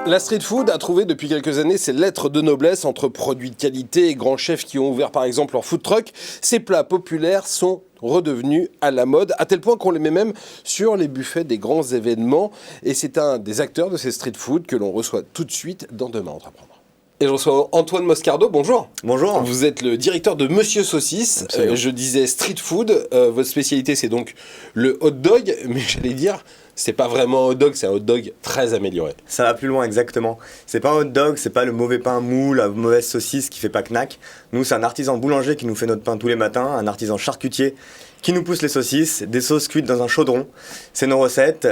La street food a trouvé depuis quelques années ses lettres de noblesse entre produits de qualité et grands chefs qui ont ouvert par exemple leur food truck. Ces plats populaires sont redevenus à la mode, à tel point qu'on les met même sur les buffets des grands événements. Et c'est un des acteurs de ces street food que l'on reçoit tout de suite dans Demain Entreprendre. Et je reçois Antoine Moscardo, bonjour. Bonjour. Vous êtes le directeur de Monsieur Saucisse. Je disais street food. Votre spécialité, c'est donc le hot dog. Mais j'allais dire, c'est pas vraiment un hot dog, c'est un hot dog très amélioré. Ça va plus loin, exactement. C'est pas un hot dog, c'est pas le mauvais pain mou, la mauvaise saucisse qui fait pas knack. Nous, c'est un artisan boulanger qui nous fait notre pain tous les matins, un artisan charcutier qui nous pousse les saucisses, des sauces cuites dans un chaudron. C'est nos recettes,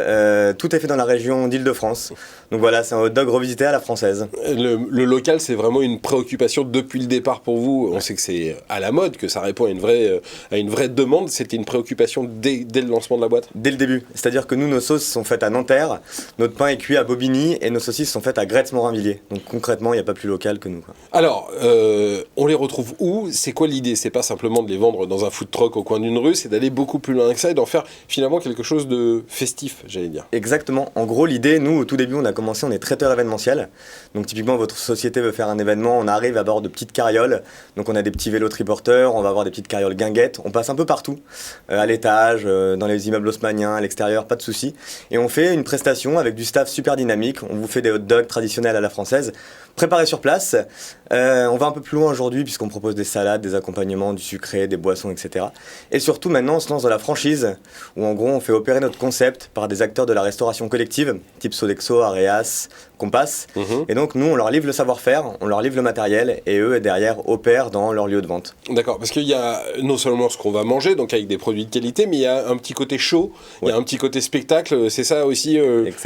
tout est fait dans la région d'Île-de-France. Donc voilà, c'est un hot dog revisité à la française. Le local, c'est vraiment une préoccupation depuis le départ pour vous. On sait que c'est à la mode, que ça répond à une vraie demande. C'était une préoccupation dès le lancement de la boîte? Dès le début. C'est-à-dire que nous, nos sauces sont faites à Nanterre, notre pain est cuit à Bobigny et nos saucisses sont faites à Gretz-Morinvilliers. Donc concrètement, il n'y a pas plus local que nous, quoi. Alors, on les retrouve où? C'est quoi l'idée? C'est pas simplement de les vendre dans un food truck au coin d'une rue, c'est d'aller beaucoup plus loin que ça et d'en faire finalement quelque chose de festif, j'allais dire. Exactement. En gros, l'idée, nous, au tout début, on est traiteur événementiel. Donc typiquement, votre société veut faire un événement, on arrive à bord de petites carrioles. Donc on a des petits vélos triporteurs, on va avoir des petites carrioles guinguettes. On passe un peu partout, à l'étage, dans les immeubles haussmanniens, à l'extérieur, pas de souci. Et on fait une prestation avec du staff super dynamique. On vous fait des hot dogs traditionnels à la française, préparés sur place. On va un peu plus loin aujourd'hui puisqu'on propose des salades, des accompagnements, du sucré, des boissons, etc. Et surtout maintenant, on se lance dans la franchise où en gros, on fait opérer notre concept par des acteurs de la restauration collective, type Sodexo, Areas, Compass. Et donc nous, on leur livre le savoir-faire, on leur livre le matériel et eux, derrière, opèrent dans leur lieu de vente. D'accord, parce qu'il y a non seulement ce qu'on va manger, donc avec des produits de qualité, mais il y a un petit côté show, il y a un petit côté spectacle. C'est ça aussi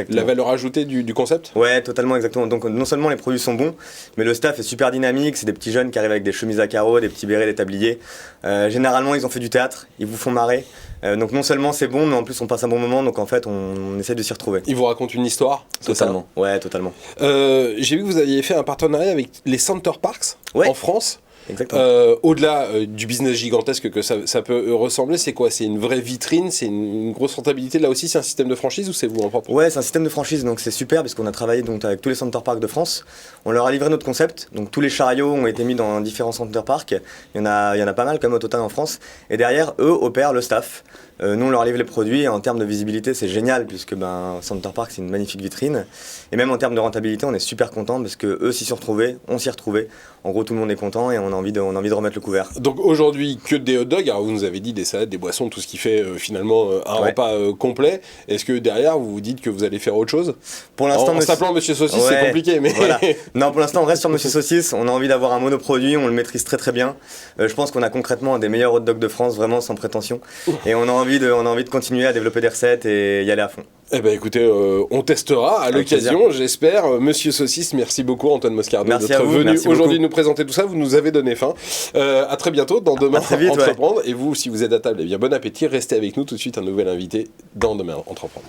la valeur ajoutée du concept? Ouais, totalement, exactement. Donc non seulement les produits sont bons, mais le staff est super dynamique. C'est des petits jeunes qui arrivent avec des chemises à carreaux, des petits bérets, des tabliers. Généralement, ils ont fait du théâtre, ils vous font marrer. Donc non seulement c'est bon, mais en plus on passe un bon moment. Donc en fait, on essaie de s'y retrouver. Ils vous racontent une histoire? Totalement. Ouais, totalement. J'ai vu que vous aviez fait un partenariat avec les Center Parcs en France. Exactement. Au-delà du business gigantesque que ça peut ressembler, c'est quoi? C'est une vraie vitrine? C'est une grosse rentabilité? Là aussi, c'est un système de franchise ou c'est vous en propre? Ouais, c'est un système de franchise, donc c'est super parce qu'on a travaillé donc avec tous les Center Parcs de France. On leur a livré notre concept, donc tous les chariots ont été mis dans différents Center Parcs. Il y en a pas mal quand même au total en France. Et derrière, eux opèrent le staff. Nous, on leur livre les produits et en termes de visibilité, c'est génial puisque Center Park, c'est une magnifique vitrine. Et même en termes de rentabilité, on est super content parce que eux s'y sont retrouvés, on s'y est retrouvés. En gros, tout le monde est content et on a envie de remettre le couvert. Donc aujourd'hui, que des hot dogs. Alors vous nous avez dit des salades, des boissons, tout ce qui fait finalement un repas complet. Est-ce que derrière, vous vous dites que vous allez faire autre chose? Pour l'instant, en s'appelant Monsieur Saucisse, c'est compliqué, mais voilà. Non, pour l'instant, on reste sur Monsieur Saucisse. On a envie d'avoir un monoproduit, on le maîtrise très très bien. Je pense qu'on a concrètement un des meilleurs hot dogs de France, vraiment sans prétention. Et on a envie de continuer à développer des recettes et y aller à fond. Eh ben écoutez, on testera à l'occasion, j'espère. Monsieur Saucisse, merci beaucoup Antoine Moscardo d'être venu aujourd'hui nous présenter tout ça. Vous nous avez donné faim. À très bientôt dans Demain Entreprendre. Et vous, si vous êtes à table, eh bien bon appétit. Restez avec nous tout de suite, un nouvel invité dans Demain Entreprendre.